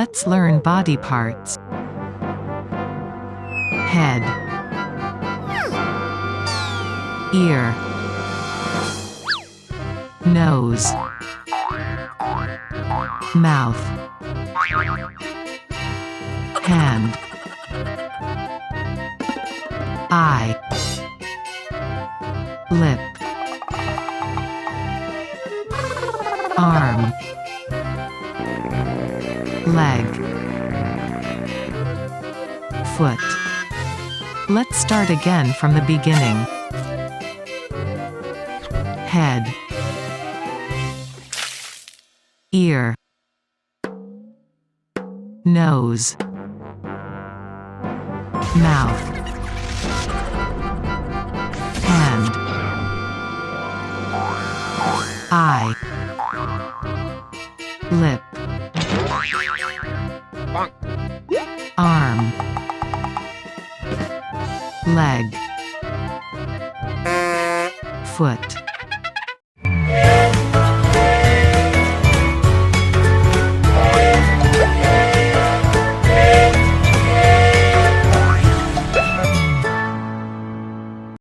Let's learn body parts. Head, ear, nose, mouth, hand, eye, lip, arm, leg, foot. Let's start again from the beginning. Head, ear, nose, mouth, hand, eye, lip, arm, leg, foot.